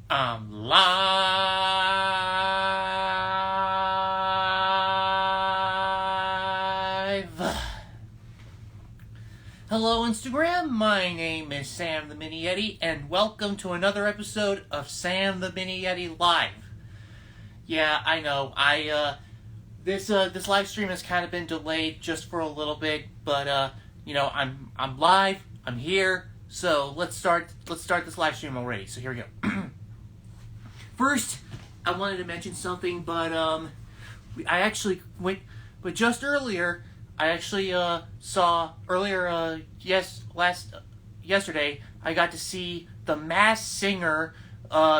Live. Hello, Instagram. My name is Sam the Mini Yeti, and welcome to another episode of Sam the Mini Yeti Live. Yeah, I know. This live stream has kind of been delayed just for a little bit, but I'm live. I'm here. So let's start this live stream already. So here we go. First, I wanted to mention something, but just earlier, I actually yesterday, I got to see The Masked Singer,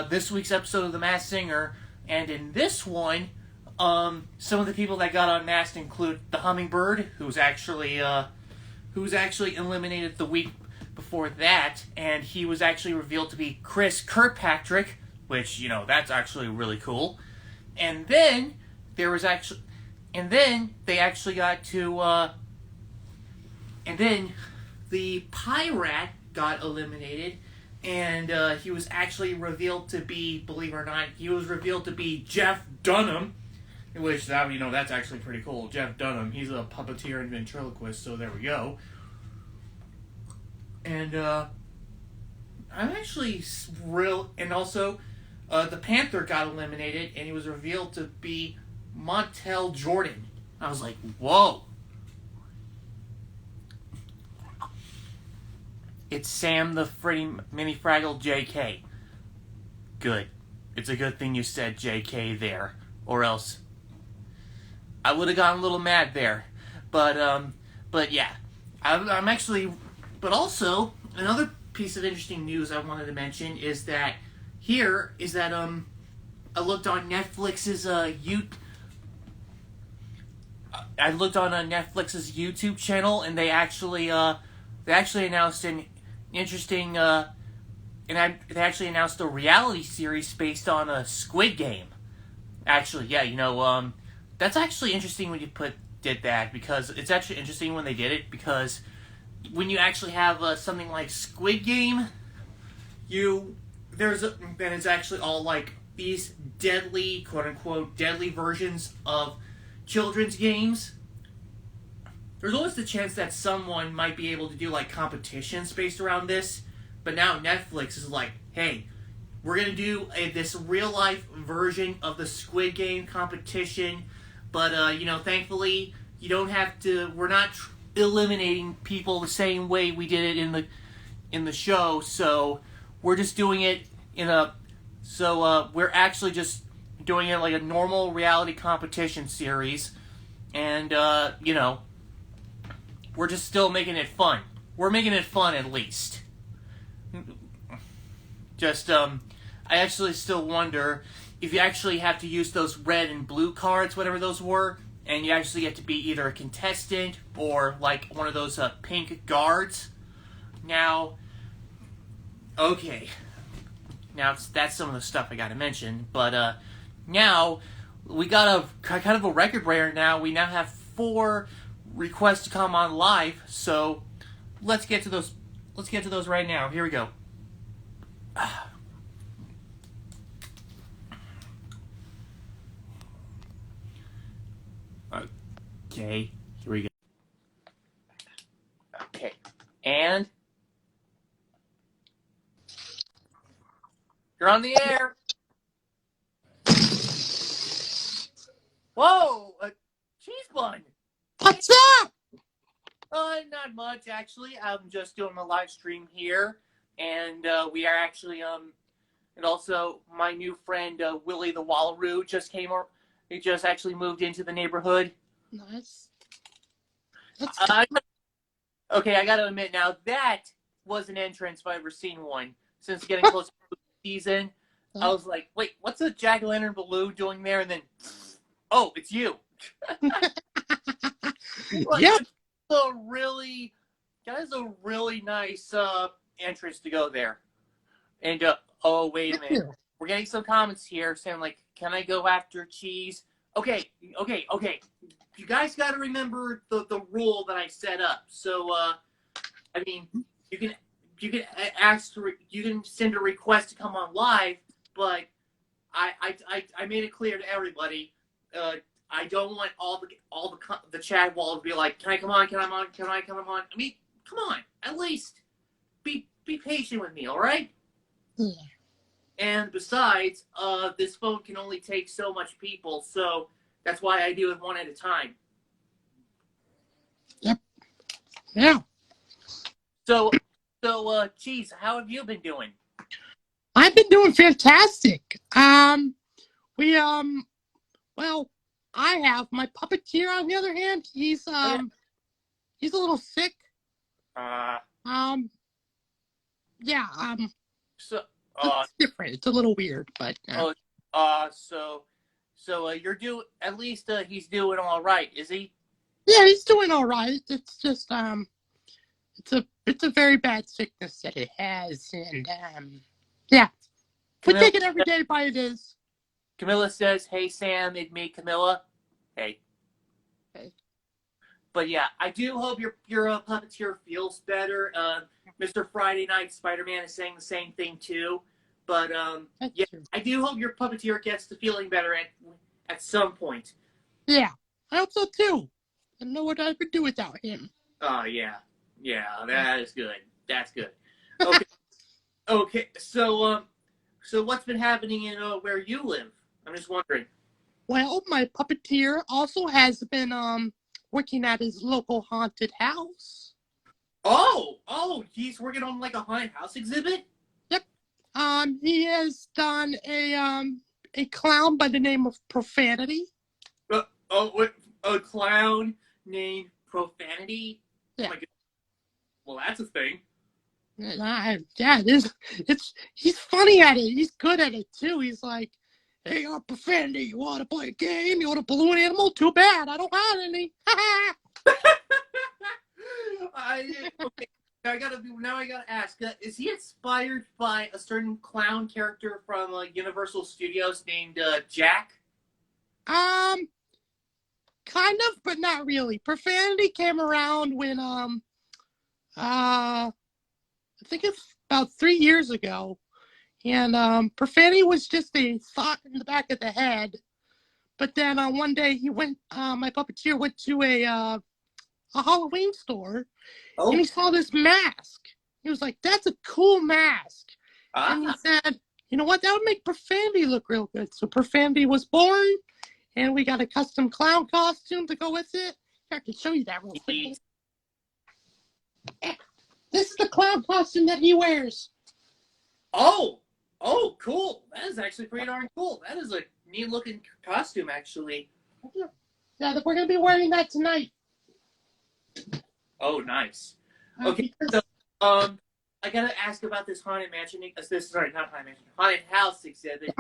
this week's episode of The Masked Singer, and in this one, some of the people that got unmasked include the Hummingbird, who's actually eliminated the week before that, and he was actually revealed to be Chris Kirkpatrick, which, that's actually really cool. And then they actually got to, and then the Pirate got eliminated, and he was actually revealed to be, believe it or not, Jeff Dunham, which, that's actually pretty cool. Jeff Dunham, he's a puppeteer and ventriloquist, so there we go. And, I'm actually and also, the Panther got eliminated, and he was revealed to be Montel Jordan. I was like, whoa. It's Sam the Mini Fraggle JK. Good. It's a good thing you said JK there, or else I would have gotten a little mad there. But yeah. But also, another piece of interesting news I wanted to mention is that I looked on Netflix's Netflix's YouTube channel, and they actually announced an interesting they actually announced a reality series based on a Squid Game. Actually, yeah, that's actually interesting when you did that, because it's actually interesting when they did it, because when you actually have something like Squid Game, then it's actually all like these deadly, quote unquote, deadly versions of children's games. There's always the chance that someone might be able to do like competitions based around this, but now Netflix is like, hey, we're gonna do this real life version of the Squid Game competition, but thankfully you don't have to. We're not eliminating people the same way we did it in the show, so we're just doing it we're actually just doing it like a normal reality competition series, and we're just still making it fun. We're making it fun, at least. Just I actually still wonder if you actually have to use those red and blue cards, whatever those were, and you actually get to be either a contestant or like one of those pink guards. Now, okay. Now, that's some of the stuff I gotta mention, but now we got a kind of a record breaker now. We now have 4 requests to come on live, so let's get to those right now. Here we go. Okay, here we go. Okay, and you're on the air. Whoa, a cheese bun. What's that? Not much, actually. I'm just doing a live stream here, and we are actually and also my new friend Willie the Wallaroo just came. He just actually moved into the neighborhood. Nice. Okay, I gotta admit now, that was an entrance if I've ever seen one. Since getting close to the season, I was like, wait, what's a jack-o'-lantern balloon doing there? And then, oh, it's you. Yep. That is a really nice entrance to go there. And, oh, wait a minute. We're getting some comments here saying, like, can I go after cheese? Okay. You guys got to remember the rule that I set up. So, I mean, you can send a request to come on live, but I made it clear to everybody. I don't want all the chat wall to be like, can I come on? Can I come on? Can I come on? I mean, come on, at least be patient with me, all right? Yeah. And besides, this phone can only take so much people, so that's why I do it one at a time. Yep. Yeah. So, geez, how have you been doing? I've been doing fantastic. Well, I have my puppeteer. On the other hand, he's he's a little sick. Uh, Yeah. so, It's different. It's a little weird, but. So you're at least he's doing all right, is he? Yeah, he's doing all right. It's just it's a very bad sickness that it has, and yeah, we take it every day by it is. Camilla says, "Hey Sam, it's me, Camilla." Hey. Hey. But yeah, I do hope your puppeteer feels better. Mr. Friday Night Spider-Man is saying the same thing too. But yeah, True. I do hope your puppeteer gets to feeling better at some point. Yeah, I hope so too. I don't know what I would do without him. Oh yeah, that is good. That's good. Okay, okay. So what's been happening in where you live? I'm just wondering. Well, my puppeteer also has been working at his local haunted house. Oh, he's working on like a haunted house exhibit? Yep. He has done a clown by the name of Profanity. What? A clown named Profanity? Yeah. Oh my God. Well, that's a thing. Yeah, it is. He's funny at it. He's good at it too. He's like, "Hey, Profanity, you want to play a game? You want a balloon animal? Too bad, I don't have any." Okay. Now I gotta ask. Is he inspired by a certain clown character from Universal Studios named Jack? Kind of, but not really. Profanity came around when I think it's about 3 years ago, and Profanity was just a thought in the back of the head. But then one day my puppeteer went to a Halloween store, and he saw this mask. He was like, "That's a cool mask." And he said, "You know what? That would make Profanity look real good." So Profanity was born, and we got a custom clown costume to go with it. I can show you that real quick. This is the clown costume that he wears. Oh, cool. That is actually pretty darn cool. That is a neat looking costume, actually. Yeah, we're going to be wearing that tonight. Oh, nice. Okay, so I gotta ask about this haunted mansion. Not haunted mansion, haunted house exhibit.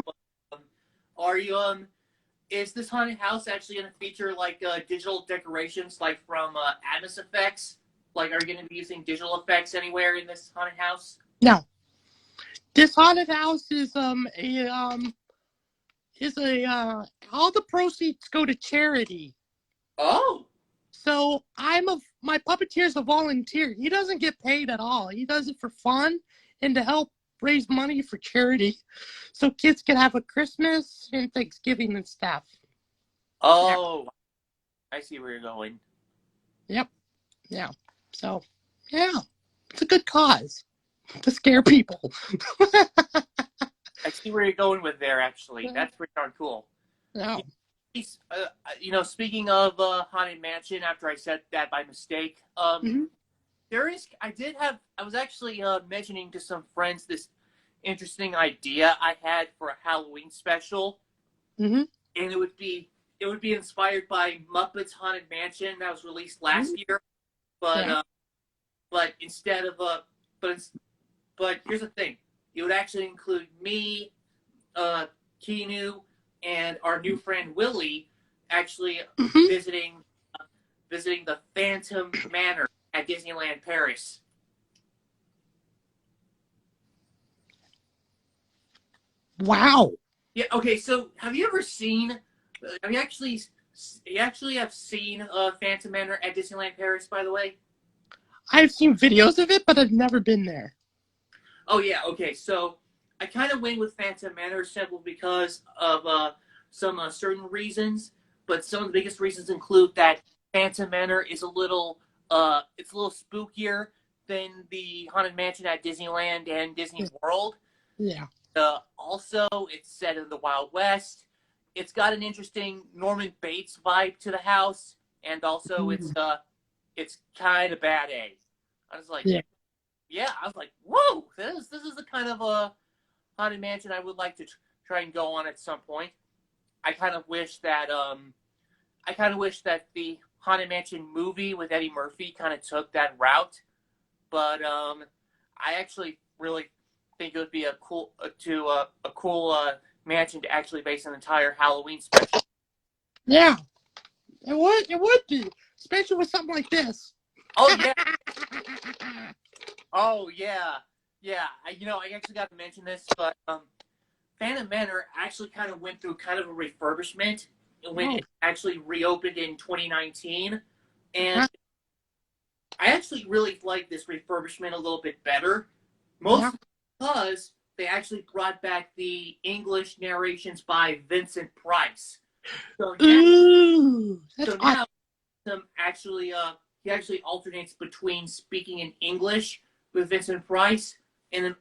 Is this haunted house actually gonna feature like digital decorations, like from Atmos effects? Like, are you gonna be using digital effects anywhere in this haunted house? No. This haunted house is all the proceeds go to charity. Oh. So my puppeteer's a volunteer. He doesn't get paid at all. He does it for fun and to help raise money for charity, so kids can have a Christmas and Thanksgiving and stuff. Oh, yeah. I see where you're going. Yep. Yeah. So, yeah, it's a good cause to scare people. I see where you're going with there. Actually, that's pretty darn cool. Yeah. Speaking of haunted mansion, after I said that by mistake, I was actually mentioning to some friends this interesting idea I had for a Halloween special, and it would be inspired by Muppets Haunted Mansion that was released last year, but instead of but here's the thing, it would actually include me, Keanu, and our new friend Willie actually visiting the Phantom Manor at Disneyland Paris. Wow. Yeah. Okay. So, have you ever seen? Have you actually have seen Phantom Manor at Disneyland Paris? By the way, I've seen videos of it, but I've never been there. Oh yeah. Okay. So I kind of went with Phantom Manor simply because of some certain reasons, but some of the biggest reasons include that Phantom Manor is it's a little spookier than the Haunted Mansion at Disneyland and Disney World. Yeah. Also, it's set in the Wild West. It's got an interesting Norman Bates vibe to the house, and also it's kind of bad A. I was like, yeah, I was like, whoa, this is the kind of a Haunted Mansion I would like to try and go on at some point. I kind of wish that the Haunted Mansion movie with Eddie Murphy kind of took that route, but I actually really think it would be a cool mansion to actually base an entire Halloween special. Yeah, it would be, especially with something like this. Oh yeah. Oh yeah. Yeah. I actually got to mention this, but Phantom Manor actually kind of went through kind of a refurbishment when it actually reopened in 2019, and I actually really like this refurbishment a little bit better, mostly because they actually brought back the English narrations by Vincent Price. So now he actually alternates between speaking in English with Vincent Price and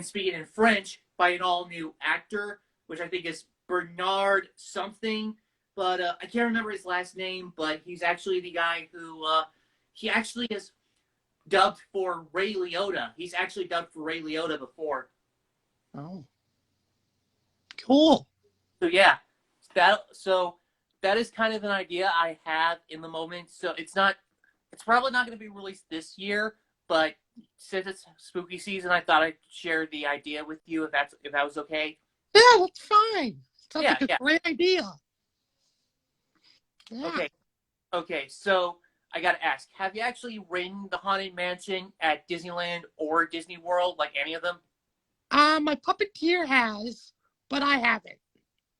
speaking in French by an all new actor, which I think is Bernard something, but I can't remember his last name. But he's actually the guy who he actually is dubbed for Ray Liotta. He's actually dubbed for Ray Liotta before. Oh, cool. So yeah, that is kind of an idea I have in the moment. So it's probably not going to be released this year, but since it's spooky season, I thought I'd share the idea with you if that was okay. Yeah, that's fine. Sounds like a great idea. Yeah. Okay. So I got to ask: have you actually ridden the Haunted Mansion at Disneyland or Disney World, like any of them? My puppeteer has, but I haven't.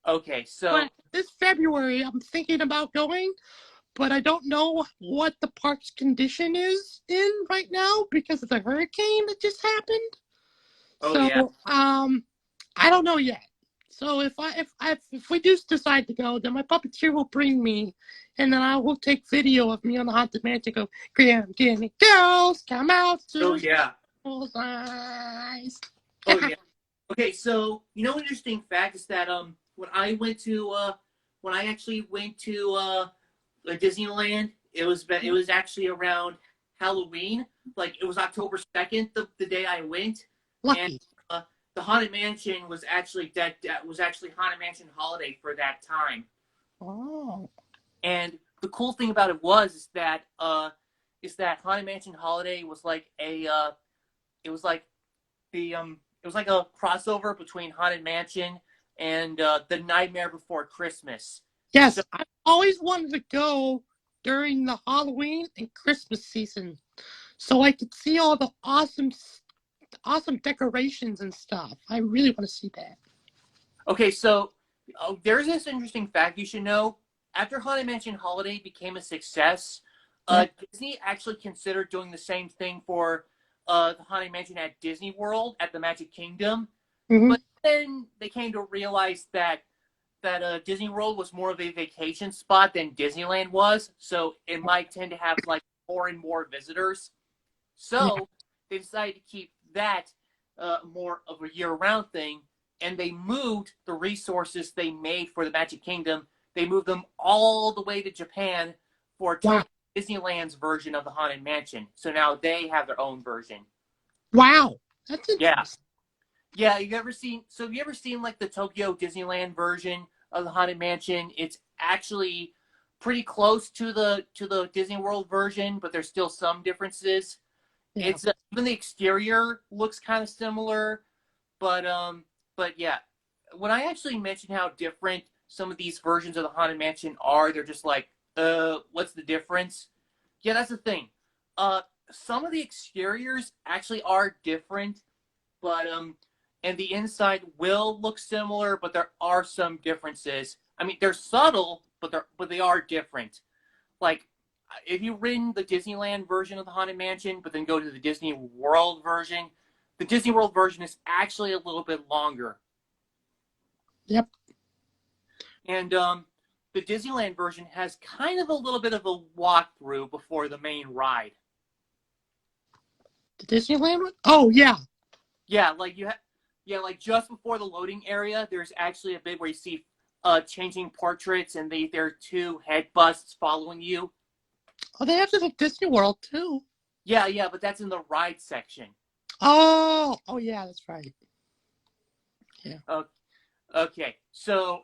Okay, so but this February I'm thinking about going, but I don't know what the park's condition is in right now because of the hurricane that just happened. I don't know yet. So if we do decide to go, then my puppeteer will bring me, and then I will take video of me on the Haunted Mansion. Go, Gimme girls, come out to eyes. Oh yeah. Okay, so an interesting fact is that when I actually went to Disneyland, it was actually around Halloween. Like it was October 2nd, the day I went. Lucky. And the Haunted Mansion was actually Haunted Mansion Holiday for that time. Oh. And the cool thing about it is that Haunted Mansion Holiday was like a crossover between Haunted Mansion and The Nightmare Before Christmas. Yes, I've always wanted to go during the Halloween and Christmas season, so I could see all the awesome decorations and stuff. I really want to see that. Okay, so there's this interesting fact you should know. After Haunted Mansion Holiday became a success, Disney actually considered doing the same thing for the Haunted Mansion at Disney World at the Magic Kingdom. Mm-hmm. But then they came to realize that Disney World was more of a vacation spot than Disneyland was, so it might tend to have like more and more visitors. So they decided to keep that more of a year-round thing, and they moved the resources they made for the Magic Kingdom. They moved them all the way to Japan for Disneyland's version of the Haunted Mansion. So now they have their own version. Wow, that's interesting. Yeah. Have you ever seen like the Tokyo Disneyland version of the Haunted Mansion? It's actually pretty close to the Disney World version, but there's still some differences. Yeah. It's even the exterior looks kind of similar, but yeah, when I actually mention how different some of these versions of the Haunted Mansion are, they're just like, what's the difference? Yeah, that's the thing. Some of the exteriors actually are different, but and the inside will look similar, but there are some differences. I mean, they're subtle, but they are different. Like, if you ridden the Disneyland version of the Haunted Mansion, but then go to the Disney World version, the Disney World version is actually a little bit longer. Yep. And the Disneyland version has kind of a little bit of a walkthrough before the main ride. The Disneyland one? Oh, yeah. Yeah, like like just before the loading area, there's actually a bit where you see changing portraits, and there are two head busts following you. Oh, they have this at Disney World, too. Yeah, but that's in the ride section. Oh, yeah, that's right. Yeah. Okay, so,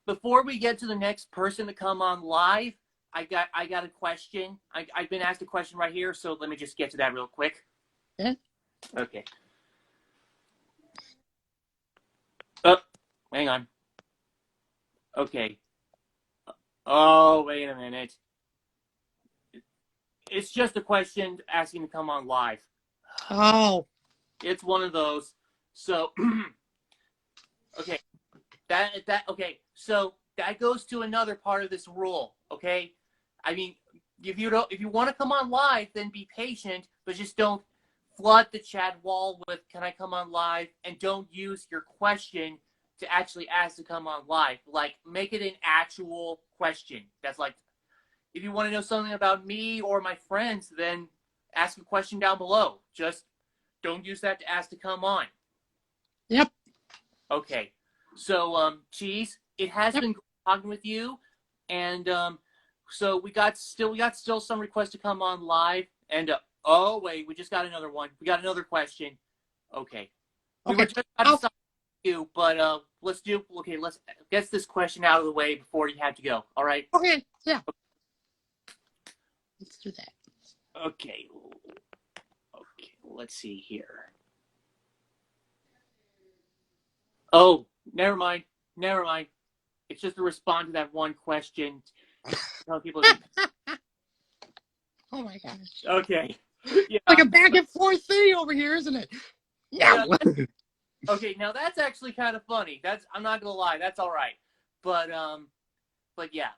before we get to the next person to come on live, I got a question. I've been asked a question right here, so let me just get to that real quick. Yeah. Okay. Oh, hang on. Okay. Oh, wait a minute. It's just a question asking to come on live. Oh. It's one of those. So, okay. Okay. So that goes to another part of this rule. Okay. I mean, if you want to come on live, then be patient, but just don't flood the chat wall with "Can I come on live?" and don't use your question to actually ask to come on live. Like, make it an actual question. That's like, if you want to know something about me or my friends, then ask a question down below. Just don't use that to ask to come on. Yep. Okay. So, Cheese, it has been great talking with you, and so we got still some requests to come on live, and oh wait, we just got another one. We got another question. Okay. We were just about to stop you, but let's get this question out of the way before you have to go. All right? Okay. Yeah. Let's do that. Okay. Let's see here. Oh, never mind. It's just to respond to that one question. Tell people. Oh my gosh. Okay. Yeah. Like a back and forth thing over here, isn't it? Yeah. Okay, now that's actually kind of funny. I'm not gonna lie, that's all right. But yeah,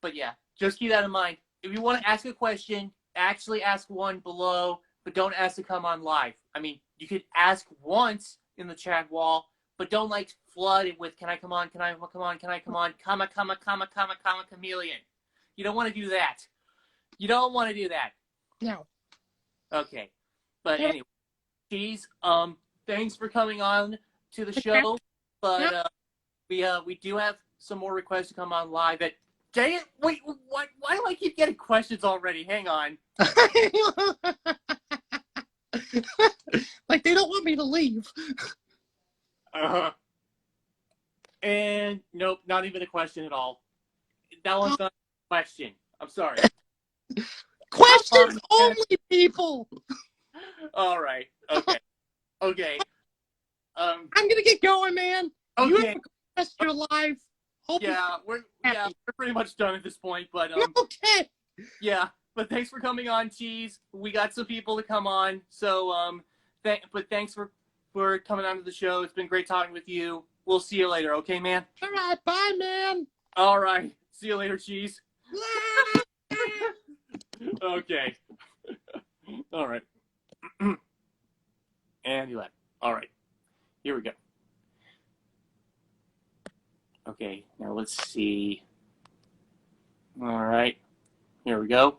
but yeah, just keep that in mind. If you want to ask a question, actually ask one below, but don't ask to come on live. I mean, you could ask once in the chat wall, but don't like flood it with "Can I come on? Can I come on? Can I come on? Comma, chameleon." You don't want to do that. You don't want to do that. No. Okay, but anyway, Cheese, thanks for coming on to the show. But we do have some more requests to come on live. Dang it! Wait, why do I keep getting questions already? Hang on. Like they don't want me to leave. And nope, not even a question at all. That one's not a question. I'm sorry. Questions only, people. All right. Okay. I'm gonna get going, man. Okay. You have the rest of your life. We're pretty much done at this point, but okay. Yeah, but thanks for coming on, Cheese. We got some people to come on, so but thanks for coming on to the show. It's been great talking with you. We'll see you later, okay, man? All right, bye, man. All right, see you later, Cheese. Okay. All right. And you left. All right. Here we go. Okay, now let's see. All right. Here we go.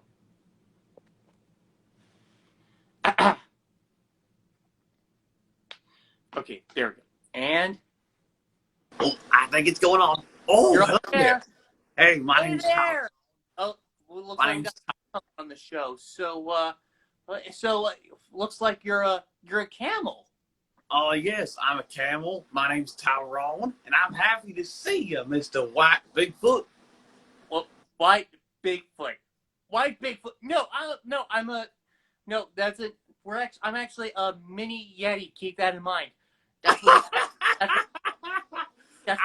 Okay, there we go. And oh, I think it's going on. Oh, you're hello up there. Hey, my name's Tyrone. Oh, well, looks like we got on the show. So looks like you're a camel. Oh, yes, I'm a camel. My name's Tyrone, and I'm happy to see you, Mr. White Bigfoot. Well, White Bigfoot. White Bigfoot. No, that's it. I'm actually a mini Yeti. Keep that in mind. That's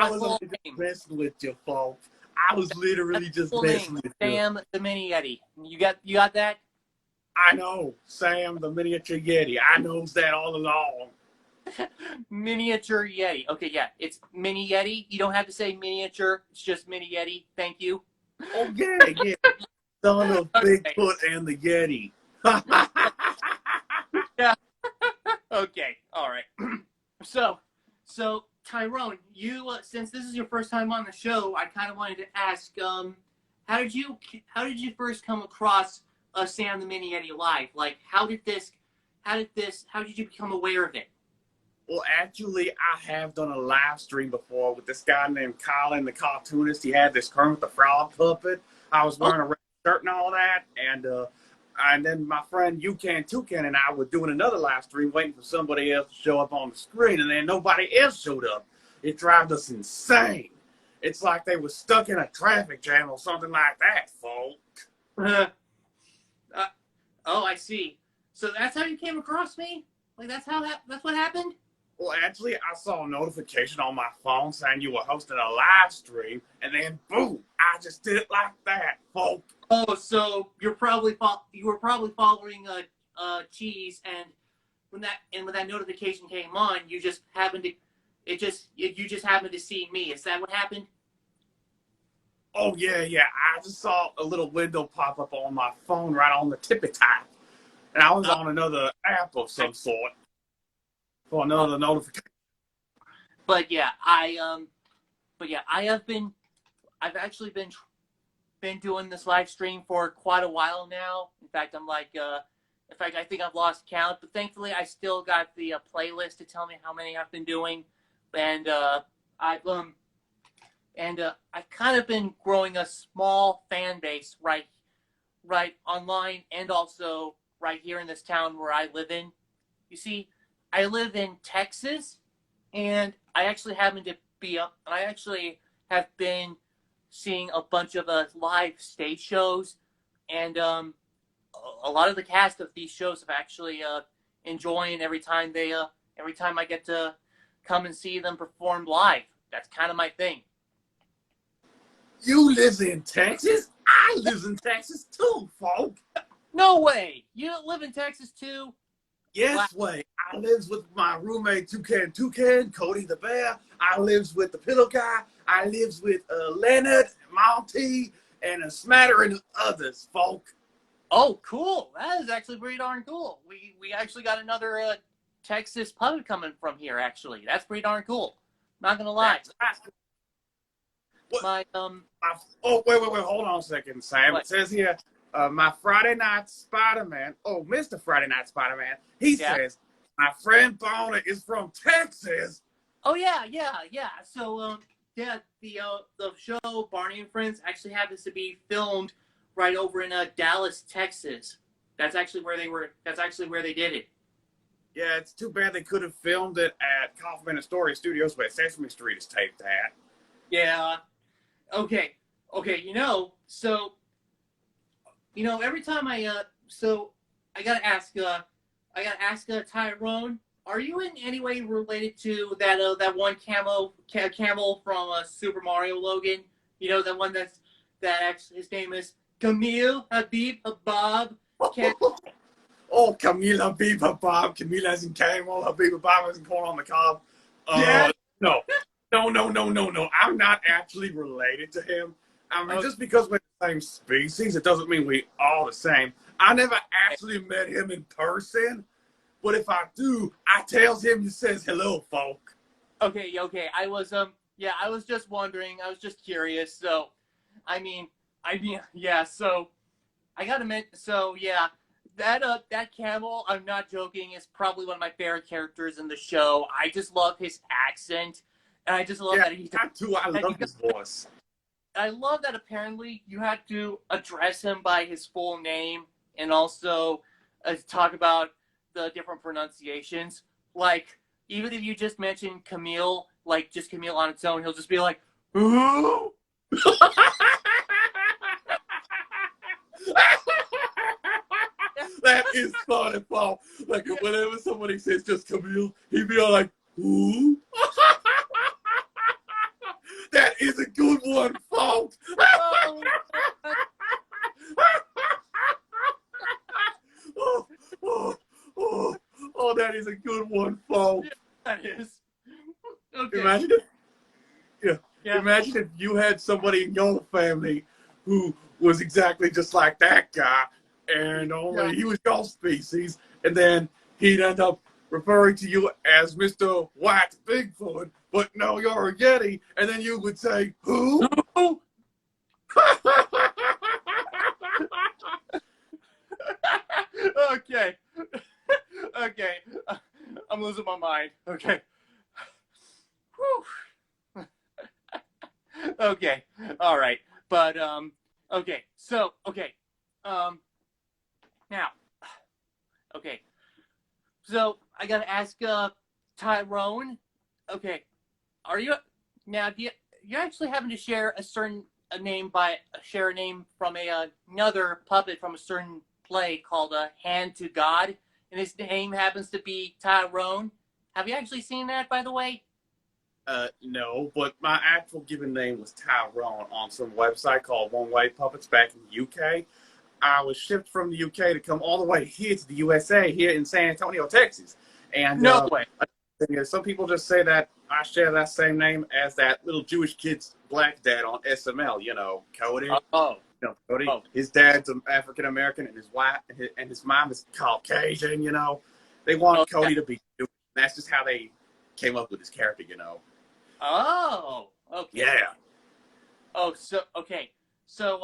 my full name. Messing with you, folks. I was literally just messing with you. Sam the Mini Yeti. You got that? I know, Sam the miniature Yeti. I knows that all along. Miniature Yeti. Okay, yeah, it's Mini Yeti. You don't have to say miniature. It's just Mini Yeti. Thank you. Oh yeah. Son of Bigfoot and the Yeti. Yeah. Okay, all right. so, Tyrone, you since this is your first time on the show, I kind of wanted to ask, how did you first come across Sam the Mini Yeti live? Like, how did you become aware of it? Well, actually, I have done a live stream before with this guy named Colin, the cartoonist. He had this Kermit the Frog puppet. I was wearing a red shirt and all that, and then my friend Yukan Toucan and I were doing another live stream waiting for somebody else to show up on the screen, and then nobody else showed up. It drove us insane. It's like they were stuck in a traffic jam or something like that, folk. Oh, I see. So that's how you came across me? Like, that's what happened? Well, actually, I saw a notification on my phone saying you were hosting a live stream, and then boom, I just did it like that, folk. Oh, so you were probably following Cheese, and when that notification came on, you just happened to see me. Is that what happened? Oh yeah. I just saw a little window pop up on my phone right on the tippy top, and I was on another app of some sort for another notification. But yeah, I've actually been doing this live stream for quite a while now. In fact, I think I've lost count, but thankfully I still got the playlist to tell me how many I've been doing, and I've kind of been growing a small fan base right online and also right here in this town where I live in. You see, I live in Texas, and I actually have been seeing a bunch of live stage shows, and a lot of the cast of these shows have actually enjoying every time I get to come and see them perform live. That's kind of my thing. You live in Texas? I live in Texas too, folk. No way! You live in Texas too? Yes way. I lives with my roommate Toucan, Cody the Bear. I lives with the Pillow Guy. I lives with Leonard, Monty, and a smattering of others, folk. Oh, cool! That is actually pretty darn cool. We actually got another Texas puppet coming from here. Actually, that's pretty darn cool. Not gonna lie. What? Oh, wait, hold on a second, Sam. What? It says here, my Friday Night Spider-Man, Mr. Friday Night Spider-Man, he says, my friend Boner is from Texas. Oh, yeah. So, the show, Barney and Friends, actually happens to be filmed right over in Dallas, Texas. That's actually where they did it. Yeah, it's too bad they could have filmed it at Kaufman Astoria Studios, where Sesame Street is taped at. Yeah. Okay. So, every time I gotta ask Tyrone, are you in any way related to that one Camel from Super Mario Logan? You know, the one that actually his name is Camille Habib Bob. Oh, Camille Habib Bob. Camille as in Camel, Habib Bob as in corn on the cob. No. I'm not actually related to him. I mean, just because we're the same species, it doesn't mean we all the same. I never actually met him in person, but if I do, I tells him he says hello, folk. Okay. I was just wondering. I was just curious. So, So, I gotta admit. So, yeah, that Camel. I'm not joking. Is probably one of my favorite characters in the show. I just love his accent, and I just love that he. I love his voice. I love that apparently you had to address him by his full name and also talk about the different pronunciations. Like, even if you just mention Camille, like just Camille on its own, he'll just be like, ooh. That is funny, Paul. Like, whenever somebody says just Camille, he'd be all like, ooh. That is a good one, folks. Oh, that is a good one, folks. That is. Okay. Imagine if you had somebody in your family who was exactly just like that guy, and only he was your species, and then he'd end up referring to you as Mr. White Bigfoot, but no, you're a Yeti, and then you would say, who? Who? Okay. Okay. I'm losing my mind. Okay. Whew. Okay. All right. But okay. So now okay. So I gotta ask Tyrone. Okay. Are you now? Do you actually having to share a name share a name from another puppet from a certain play called Hand to God, and his name happens to be Tyrone. Have you actually seen that, by the way? No, but my actual given name was Tyrone on some website called One Way Puppets back in the UK. I was shipped from the UK to come all the way here to the USA, here in San Antonio, Texas. And No way. some people just say that I share that same name as that little Jewish kid's black dad on SML, Cody. Oh. Cody. Oh. His dad's African American, and his wife and his mom is Caucasian. They want Cody to be Jewish. That's just how they came up with his character. Oh. Okay. Yeah. Oh, so okay. So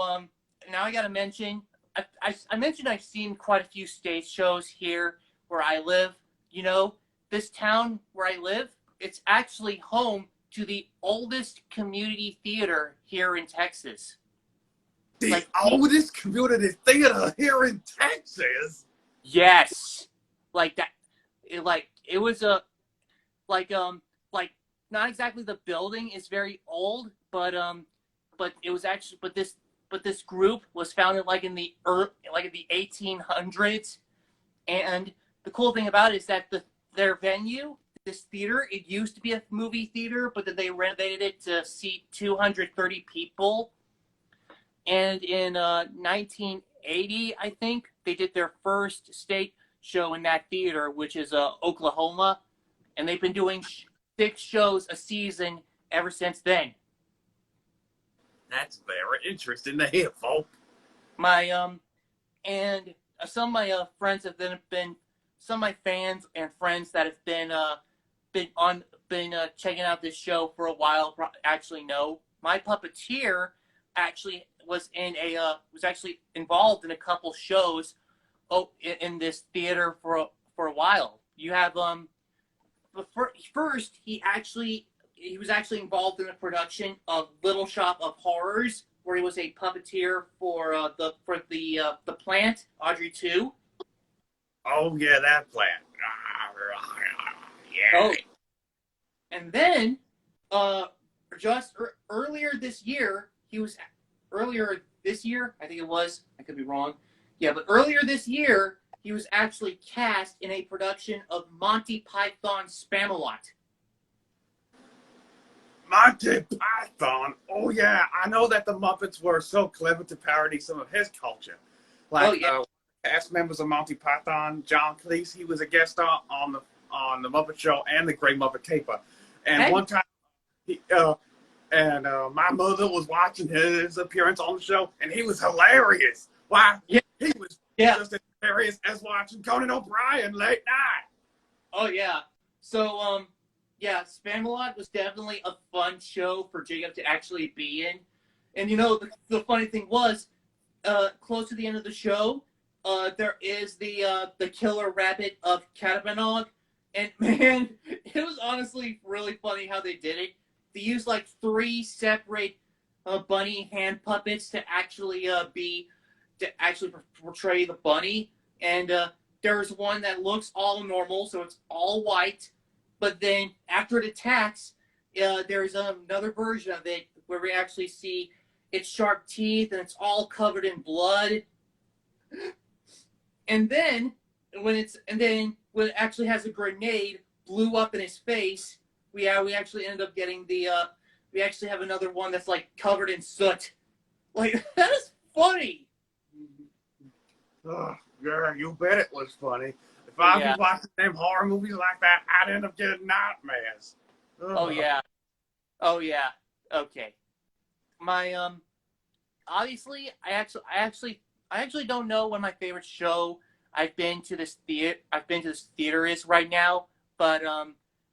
now I gotta mention. I mentioned I've seen quite a few stage shows here where I live. This town where I live, it's actually home to the oldest community theater here in Texas. The oldest community theater here in Texas? Yes. Like that. It was not exactly the building is very old, but it was actually but this group was founded in the 1800s, and the cool thing about it is that their venue, this theater, it used to be a movie theater, but then they renovated it to seat 230 people. And in 1980, I think, they did their first state show in that theater, which is Oklahoma, and they've been doing 6 shows a season ever since then. That's very interesting to hear, folk. And some of my friends have been some of my fans and friends that have been checking out this show for a while actually know my puppeteer actually was actually involved in a couple shows in this theater for a while. You have first he was actually involved in the production of Little Shop of Horrors, where he was a puppeteer for the plant Audrey 2. Oh yeah, that plant. Yeah. Oh. And then just earlier this year, I think it was, I could be wrong. Yeah, but earlier this year, he was actually cast in a production of Monty Python's Spamalot. Monty Python. Oh yeah, I know that the Muppets were so clever to parody some of his culture. Cast members of Monty Python, John Cleese, he was a guest star on the Muppet Show and the Great Muppet Caper. And one time, my mother was watching his appearance on the show, and he was hilarious. Why? Yeah. He was just as hilarious as watching Conan O'Brien late night. Oh yeah. So Spamalot was definitely a fun show for Jacob to actually be in. And the funny thing was, close to the end of the show, there is the killer rabbit of Catabanog, and man, it was honestly really funny how they did it. They used 3 separate bunny hand puppets to actually portray the bunny, and there's one that looks all normal, so it's all white. But then after it attacks, there's another version of it where we actually see its sharp teeth and it's all covered in blood. And then when it actually has a grenade blew up in his face, we actually ended up getting we actually have another one that's covered in soot. That is funny. Oh, yeah, you bet it was funny. If I was watching them horror movies like that, I'd end up getting nightmares. Ugh. Oh yeah. Okay. My obviously I actually don't know when my favorite show I've been to this theater is right now, but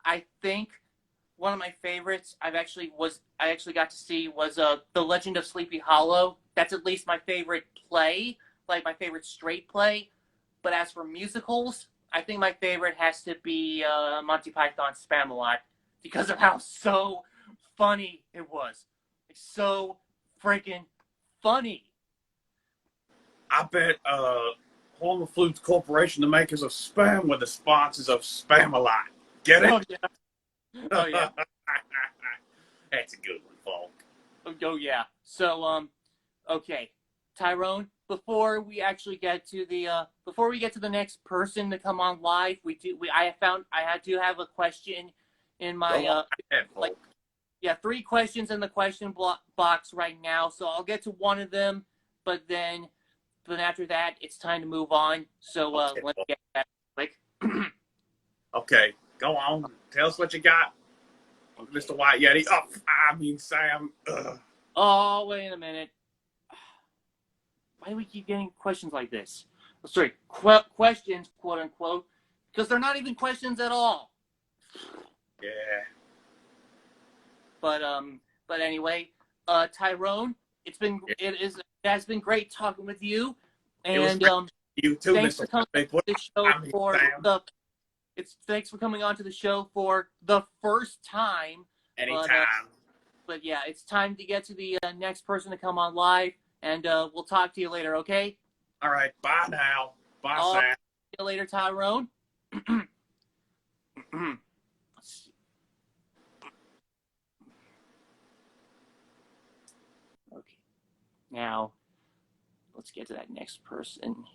I think one of my favorites I actually got to see was The Legend of Sleepy Hollow. That's at least my favorite play, like my favorite straight play. But as for musicals, I think my favorite has to be Monty Python's Spamalot because of how so funny it was. It's so freaking funny. I bet Hormel Foods Corporation, the makers of Spam, were the sponsors of Spam-A-Lot. Get it? Oh yeah. Oh yeah. That's a good one, Falk. Oh yeah. So okay, Tyrone. Before we actually get to the next person to come on live, I do have a question in my Go ahead, Falk. 3 questions in the question box right now. So I'll get to one of them, but then after that, it's time to move on. So Okay, let's Falk. get that quick. Okay, go on. Tell us what you got, Mr. White Yeti. Oh, I mean, Sam. Ugh. Oh, wait a minute. Why do we keep getting questions like this? Sorry, questions, quote unquote, because they're not even questions at all. Yeah. But anyway, Tyrone, it has been great talking with you, and You too, thanks Mr. for coming White. to the show I mean, for Sam. thanks for coming on to the show for the first time. Anytime. But yeah, it's time to get to the next person to come on live, and we'll talk to you later, okay? All right, bye now. Bye, Sam. See you later, Tyrone. Okay, now let's get to that next person.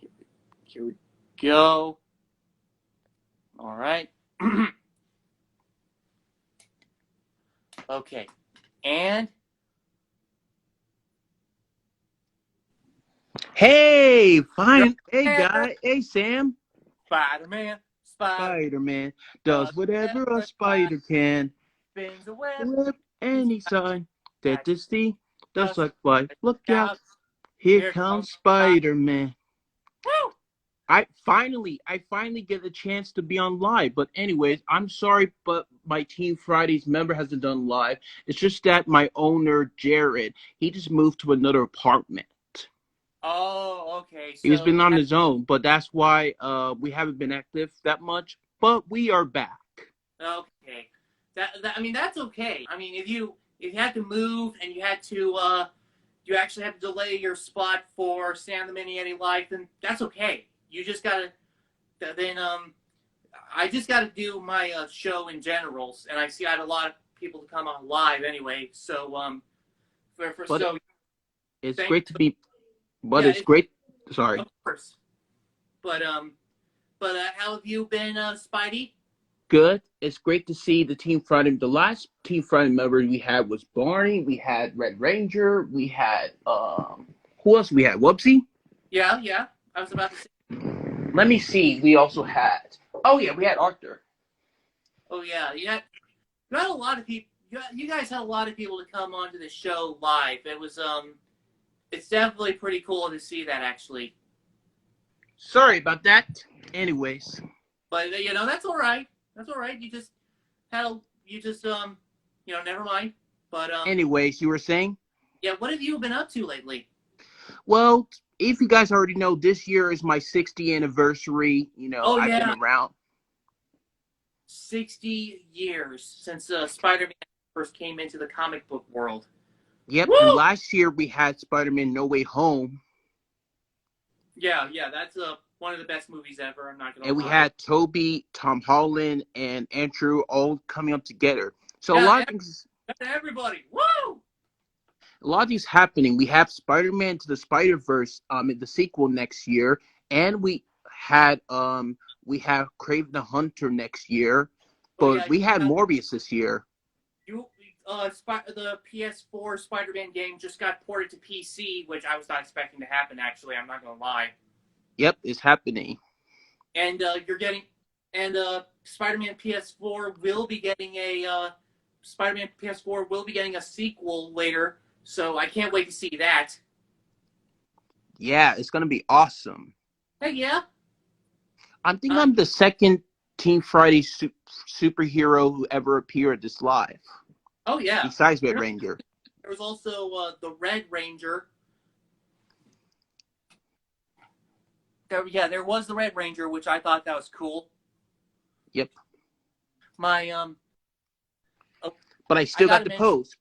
Here we go. All right. Okay, and Hey, fine. Hey, guy. Hey, Sam. Spider-Man Spider-Man does whatever a spider can. spins a web. Whip any sign that this thing does Just like fly. Look out. out. Here comes Spider-Man. Woo! I finally get a chance to be on live. But anyways, I'm sorry, but my Team Fridays member hasn't done live. It's just that my owner, Jared, he just moved to another apartment. Oh, okay. He's So been on his own, but that's why we haven't been active that much. But we are back. okay. I mean, that's okay. I mean, if you had to move and you had to you actually had to delay your spot for Sam the Mini Yeti Live, then that's okay. You just gotta then I just gotta do my show in general, and I had a lot of people to come on live anyway. So it's thank- great to be. But Yeah, it's great. Sorry. Of course. But how have you been, Spidey? Good. It's great to see the Team Friday. The last Team Friday member we had was Barney. We had Red Ranger. We had who else? We had Whoopsie. Yeah. I was about to say. Let me see. We also had. Oh yeah, we had Arthur. Oh yeah, you had a lot of people. You guys had a lot of people to come onto the show live. It was it's definitely pretty cool to see that actually. Sorry about that. Anyways. But that's all right. That's all right. You just never mind. But Anyways, you were saying? Yeah, what have you been up to lately? Well, if you guys already know, this year is my 60th anniversary. I've been around. 60 years since Spider-Man first came into the comic book world. Yep, Woo! and last year we had Spider-Man No Way Home. Yeah, that's one of the best movies ever. I'm not gonna lie. And we had Toby, Tom Holland, and Andrew all coming up together. So yeah, a lot of things. Everybody, woo! A lot of things happening. We have Spider-Man to the Spider-Verse in the sequel next year, and we have Kraven the Hunter next year, but we had Morbius this year. The PS4 Spider-Man game just got ported to PC, which I was not expecting to happen. Actually, I'm not gonna lie. Yep, it's happening. And Spider-Man PS4 will be getting a sequel later, so I can't wait to see that. Yeah, it's gonna be awesome. Hey, yeah. I think I'm the second Team Friday superhero who ever appeared this live. Oh yeah. Besides Red Ranger. There was also the Red Ranger. There was the Red Ranger, which I thought that was cool. Yep. My But I still got the pose.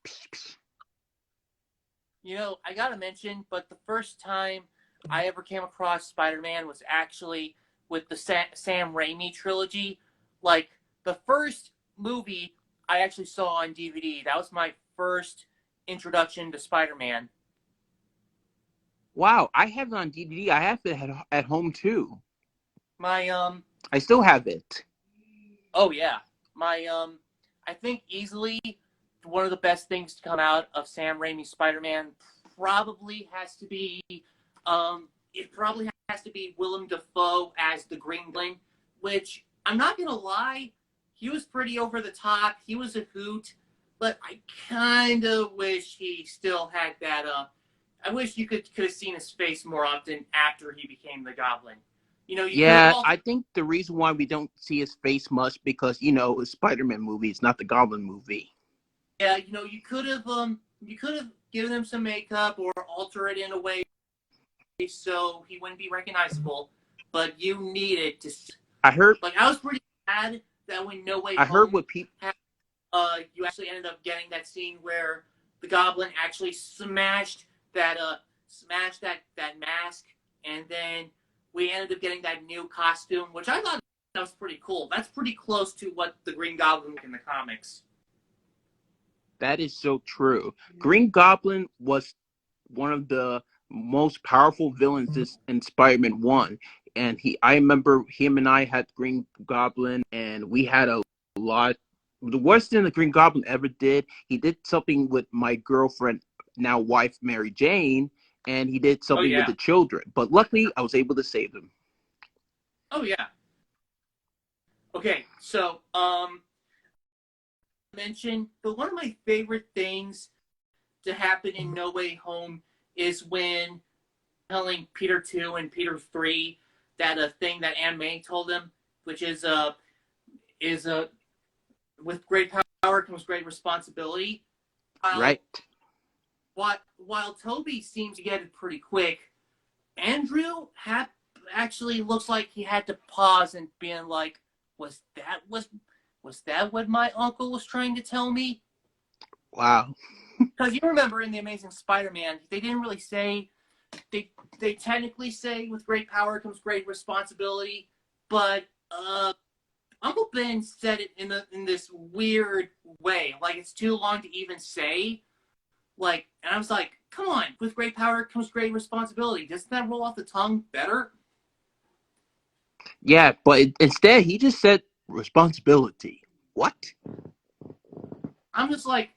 I gotta mention, but the first time I ever came across Spider-Man was actually with the Sam Raimi trilogy. Like, the first movie I actually saw on DVD. That was my first introduction to Spider-Man. Wow, I have it on DVD. I have it at home too. I still have it. Oh yeah. I think easily one of the best things to come out of Sam Raimi's Spider-Man probably has to be Willem Dafoe as the Green Goblin, which I'm not gonna lie, he was pretty over the top. He was a hoot, but I kind of wish he still had that. I wish you could have seen his face more often after he became the Goblin. I think the reason why we don't see his face much because it's a Spider-Man movie. It's not the Goblin movie. Yeah, you could have given him some makeup or alter it in a way so he wouldn't be recognizable. But you needed to. I was pretty sad that when No Way Home. I heard what people. You actually ended up getting that scene where the Goblin actually smashed that mask, and then we ended up getting that new costume, which I thought that was pretty cool. That's pretty close to what the Green Goblin looked in the comics. That is so true. Green Goblin was one of the most powerful villains in Spider-Man 1. And I remember him and I had Green Goblin, and we had a lot. The worst thing the Green Goblin ever did, he did something with my girlfriend, now wife, Mary Jane, and he did something with the children. But luckily, I was able to save them. Oh, yeah. Okay, so, but one of my favorite things to happen in No Way Home is when telling Peter 2 and Peter 3 that thing that Aunt May told him, which is with great power comes great responsibility. Right. While Toby seems to get it pretty quick, Andrew actually looks like he had to pause and being like, was that what my uncle was trying to tell me? Wow. Because you remember in The Amazing Spider-Man, they didn't really say, they technically say with great power comes great responsibility, but Uncle Ben said it in this weird way, like it's too long to even say. Like, and I was like, come on, with great power comes great responsibility. Doesn't that roll off the tongue better? Yeah, but instead he just said responsibility. What? I'm just like,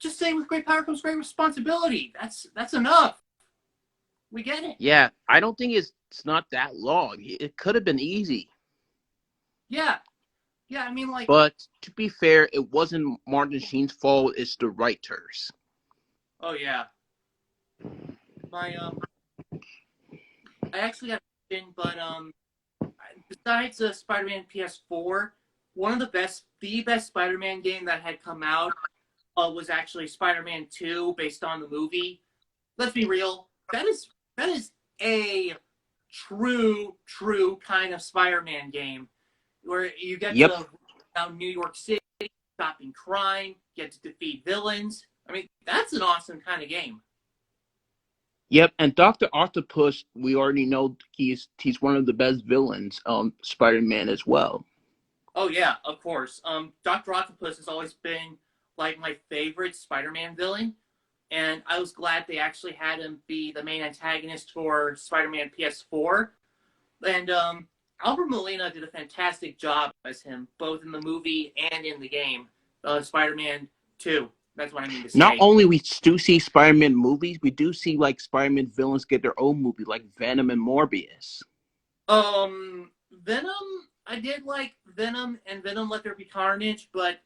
just say with great power comes great responsibility. That's enough. We get it. Yeah, I don't think it's not that long. It could have been easy. Yeah, I mean, like. But to be fair, it wasn't Martin Sheen's fault. It's the writers. Oh yeah. I actually got a question, but besides Spider-Man PS4, one of the best Spider-Man game that had come out was actually Spider-Man 2, based on the movie. Let's be real, that is a true kind of Spider-Man game where you get to out New York City, stopping crime, get to defeat villains. I mean, that's an awesome kind of game. Yep, and Dr. Octopus, we already know he's one of the best villains, Spider-Man as well. Oh yeah, of course. Dr. Octopus has always been like my favorite Spider-Man villain, and I was glad they actually had him be the main antagonist for Spider-Man PS4. And Albert Molina did a fantastic job as him, both in the movie and in the game, Spider-Man 2. That's what I mean to say. Not only we do see Spider-Man movies, we do see like Spider-Man villains get their own movie, like Venom and Morbius. Venom, I did like Venom and Venom Let There Be Carnage, but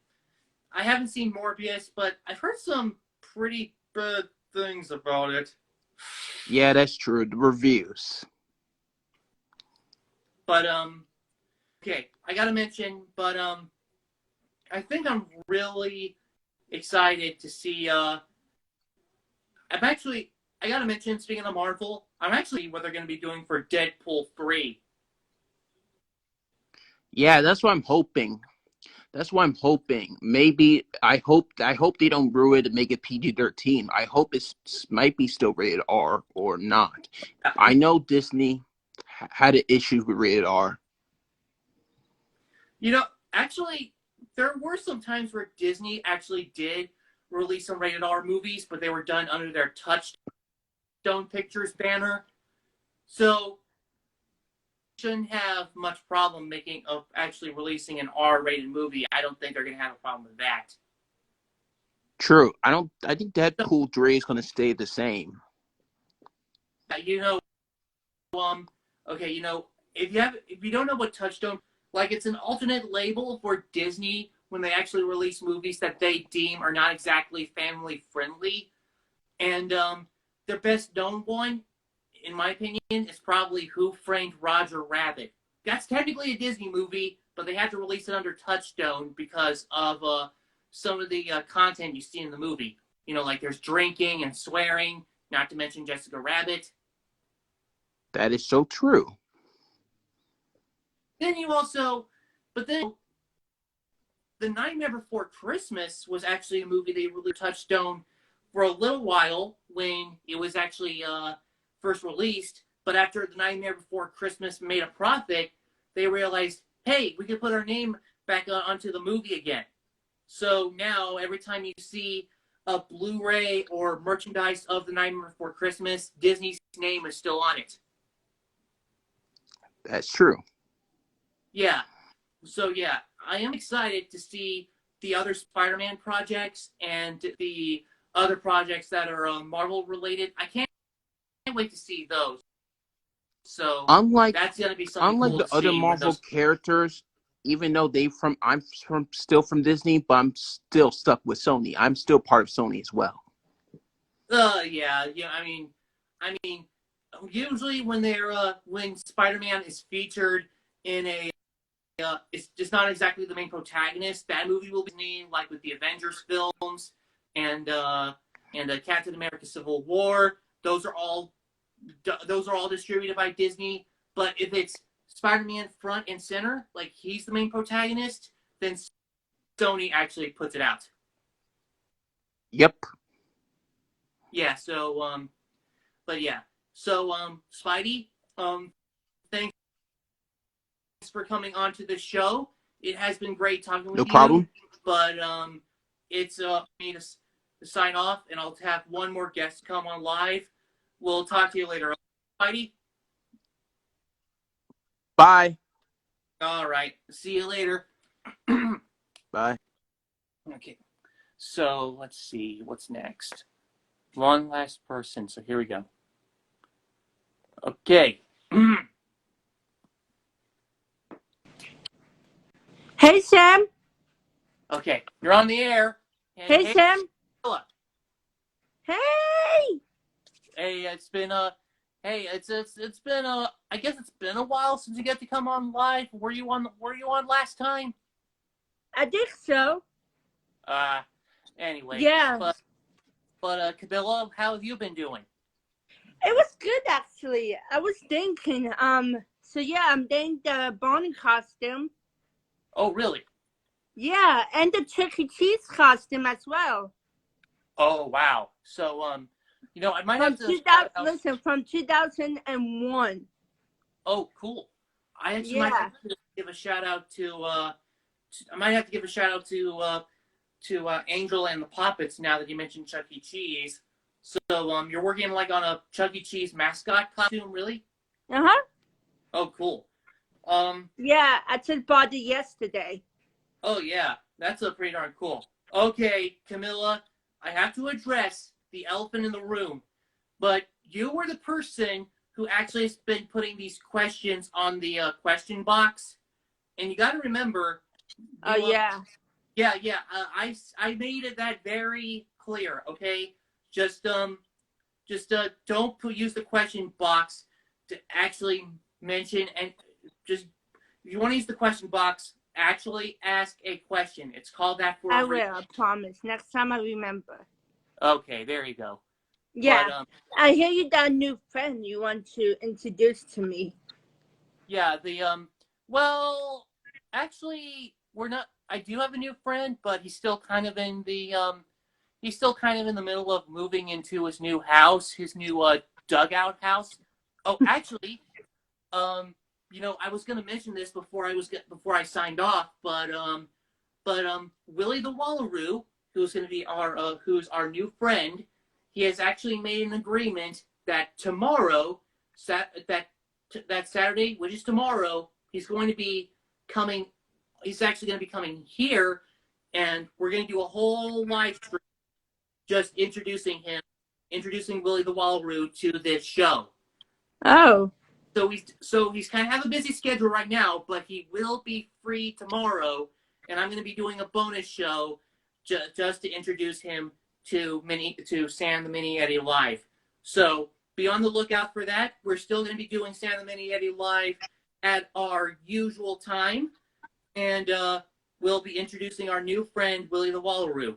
I haven't seen Morbius, but I've heard some pretty bad things about it. Yeah, that's true. The reviews. But okay, I gotta mention, but I think I'm really excited to see. I gotta mention, speaking of Marvel, I'm actually what they're gonna be doing for Deadpool 3. Yeah, that's what I'm hoping. That's what I'm hoping. Maybe I hope they don't ruin it and make it PG-13. I hope it might be still rated R or not. I know Disney had an issue with rated R. You know, actually, there were some times where Disney actually did release some rated R movies, but they were done under their Touchstone Pictures banner. So shouldn't have much problem actually releasing an R-rated movie. I don't think they're gonna have a problem with that. True. I think Deadpool 3 is gonna stay the same. You know, okay, you know, if you don't know what Touchstone, like, it's an alternate label for Disney when they actually release movies that they deem are not exactly family friendly. And their best known one, in my opinion, is probably Who Framed Roger Rabbit. That's technically a Disney movie, but they had to release it under Touchstone because of some of the content you see in the movie. You know, like there's drinking and swearing, not to mention Jessica Rabbit. That is so true. Then The Nightmare Before Christmas was actually a movie they really Touchstone for a little while when it was actually first released. But after The Nightmare Before Christmas made a profit, they realized, hey, we can put our name back onto the movie again. So now every time you see a Blu-ray or merchandise of The Nightmare Before Christmas, Disney's name is still on it. That's true. Yeah. So yeah, I am excited to see the other Spider-Man projects and the other projects that are Marvel related. I can't wait to see those. So that's gonna be something unlike cool the to other see. Marvel characters, even though I'm still from Disney, but I'm still stuck with Sony. I'm still part of Sony as well. Yeah. I mean, usually when Spider-Man is featured in a it's just not exactly the main protagonist. That movie will be named like with the Avengers films and Captain America: Civil War. Those are all distributed by Disney. But if it's Spider-Man front and center, like he's the main protagonist, then Sony actually puts it out. Yep. Yeah. So but yeah. So Spidey, thanks for coming on to the show. It has been great talking with you. No problem. But it's me to sign off, and I'll have one more guest come on live. We'll talk to you later. Spidey? Bye. All right. See you later. Bye. Okay. So let's see. What's next? One last person. So here we go. Okay. Hey, Sam. Okay. You're on the air. And Hey, Sam. Camilla. Hey. Hey, it's been I guess it's been a while since you get to come on live. Were you on last time? I think so. Anyway. Yeah. But Camilla, how have you been doing? It was good, actually. I was thinking, so yeah, I'm doing the Bonnie costume. Oh, really? Yeah, and the Chuck E. Cheese costume as well. Oh, wow. So, I might From have to... Listen, from 2001. Oh, cool. I actually might have to give a shout out to, Angel and the Poppets now that you mentioned Chuck E. Cheese. So, you're working like on a Chuck E. Cheese mascot costume, really? Uh-huh. Oh, cool. Yeah, I just bought it yesterday. Oh, yeah. That's pretty darn cool. Okay, Camilla, I have to address the elephant in the room. But you were the person who actually has been putting these questions on the question box. And you got to remember... Oh, yeah. Yeah. I made it that very clear, okay? Just don't use the question box to actually mention and if you want to use the question box, actually ask a question. It's called that for I a reason. will, I promise. Next time I remember. Okay, there you go. Yeah. But, I hear you got a new friend you want to introduce to me. yeah, well, actually, we're not. I do have a new friend, but he's still kind of in the middle of moving into his new house, his new dugout house. Oh, actually, I was gonna mention this before I signed off, but Willie the Wallaroo, who's gonna be who's our new friend, he has actually made an agreement that tomorrow, that Saturday, which is tomorrow, he's going to be coming. He's actually going to be coming here, and we're going to do a whole live stream just introducing Willie the Wallaroo to this show. Oh. So he's kind of have a busy schedule right now, but he will be free tomorrow, and I'm going to be doing a bonus show just to introduce him to Sam the Mini Yeti live. So be on the lookout for that. We're still going to be doing Sam the Mini Yeti live at our usual time, and we'll be introducing our new friend Willie the Wallaroo.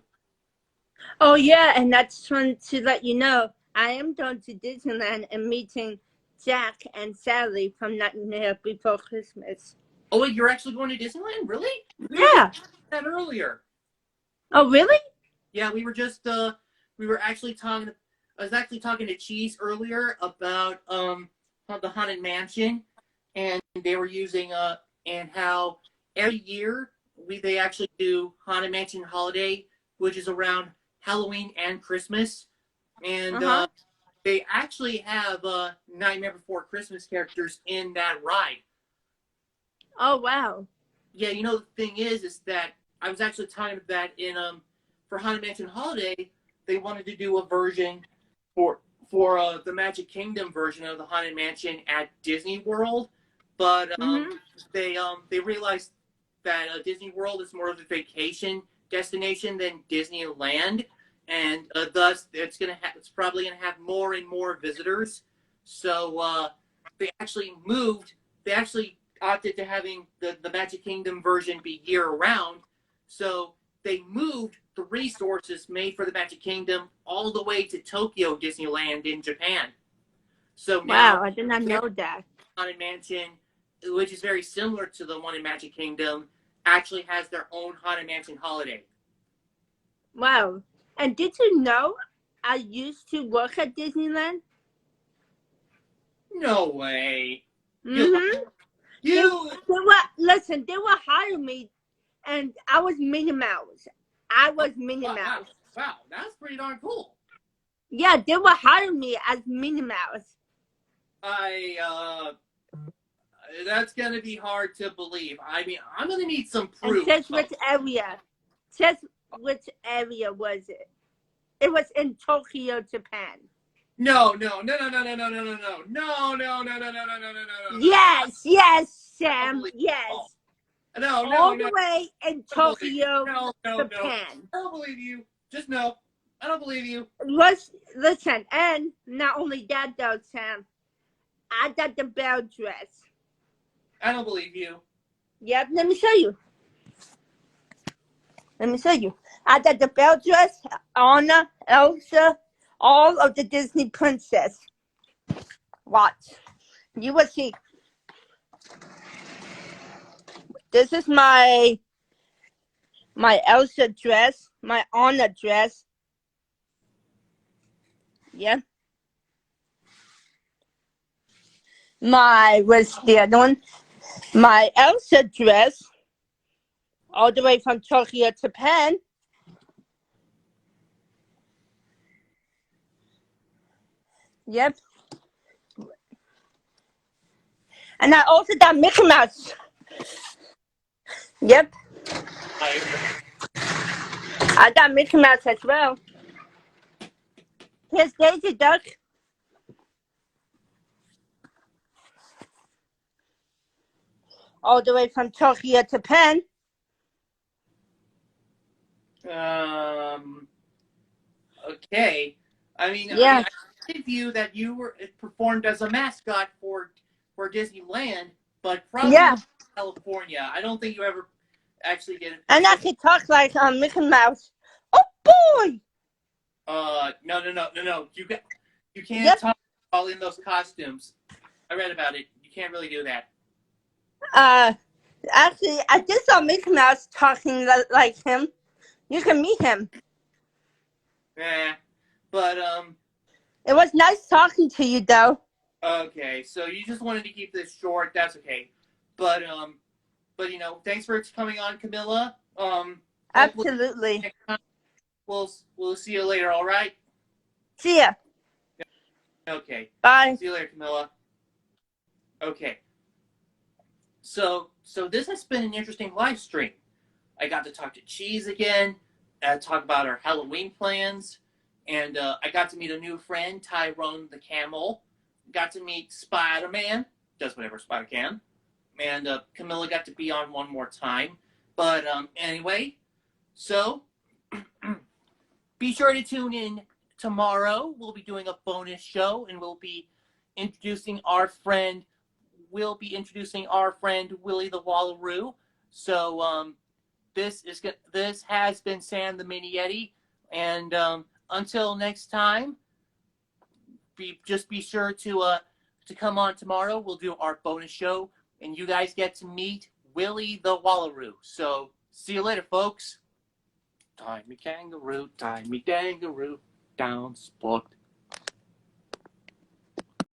Oh yeah, and that's fun to let you know. I am going to Disneyland and meeting Jack and Sally from Nightmare Before Christmas. Oh wait, you're actually going to Disneyland? Really? Yeah. That earlier. Oh really? Yeah, we were actually talking. I was actually talking to Cheese earlier about the Haunted Mansion, and they were using and how every year they actually do Haunted Mansion Holiday, which is around Halloween and Christmas, and they actually have Nightmare Before Christmas characters in that ride. Oh wow. Yeah, the thing is that I was actually talking about that in for Haunted Mansion Holiday, they wanted to do a version for the Magic Kingdom version of the Haunted Mansion at Disney World, but they realized that Disney World is more of a vacation destination than Disneyland, and thus it's probably gonna have more and more visitors. So they actually opted to having the Magic Kingdom version be year round. So they moved the resources made for the Magic Kingdom all the way to Tokyo Disneyland in Japan. So now, wow, I did not know that. Haunted Mansion, which is very similar to the one in Magic Kingdom, actually has their own Haunted Mansion holiday. Wow. And did you know I used to work at Disneyland? No way. Mm-hmm. They were hiring me, and I was Minnie Mouse. Mouse. Wow, that's pretty darn cool. Yeah, they were hiring me as Minnie Mouse. That's gonna be hard to believe. I mean, I'm gonna need some proof. And which area? Which area was it? It was in Tokyo, Japan. No. Yes, Sam. Yes. No. All the way in Tokyo, Japan. I don't believe you. Just no. I don't believe you. Listen, and not only that though, Sam. I got the bell dress. I don't believe you. Yep, let me show you. I got the bell dress, Anna, Elsa, all of the Disney princess. Watch. You will see. This is my Elsa dress, my Anna dress. Yeah. What's the other one? My Elsa dress, all the way from Tokyo, Japan. Yep. And I also got Mickey Mouse. Yep. I got Mickey Mouse as well. Here's Daisy Duck. All the way from Tokyo, Japan. Okay. I mean, Yeah. I believe you that you performed as a mascot for Disneyland, but probably Yeah. not in California. I don't think you ever actually get it. And I can talk like Mickey Mouse. Oh boy! No. You can't Yep. talk all in those costumes. I read about it. You can't really do that. Actually, I just saw Mickey Mouse talking like him. You can meet him. But It was nice talking to you, though. okay. So you just wanted to keep this short. That's okay. But thanks for coming on, Camilla. Absolutely. Next time we'll see you later. All right. See ya. Okay. Bye. See you later, Camilla. Okay. So this has been an interesting live stream. I got to talk to Cheese again, talk about our Halloween plans, and I got to meet a new friend, Tyrone the Camel. Got to meet Spider-Man, does whatever Spider can, and Camilla got to be on one more time. But anyway, so be sure to tune in tomorrow. We'll be doing a bonus show, and we'll be introducing our friend Willie the Wallaroo. So this has been Sam the Mini Yeti, and until next time, be sure to come on tomorrow. We'll do our bonus show, and you guys get to meet Willie the Wallaroo. So see you later, folks. Tie me kangaroo, down spot.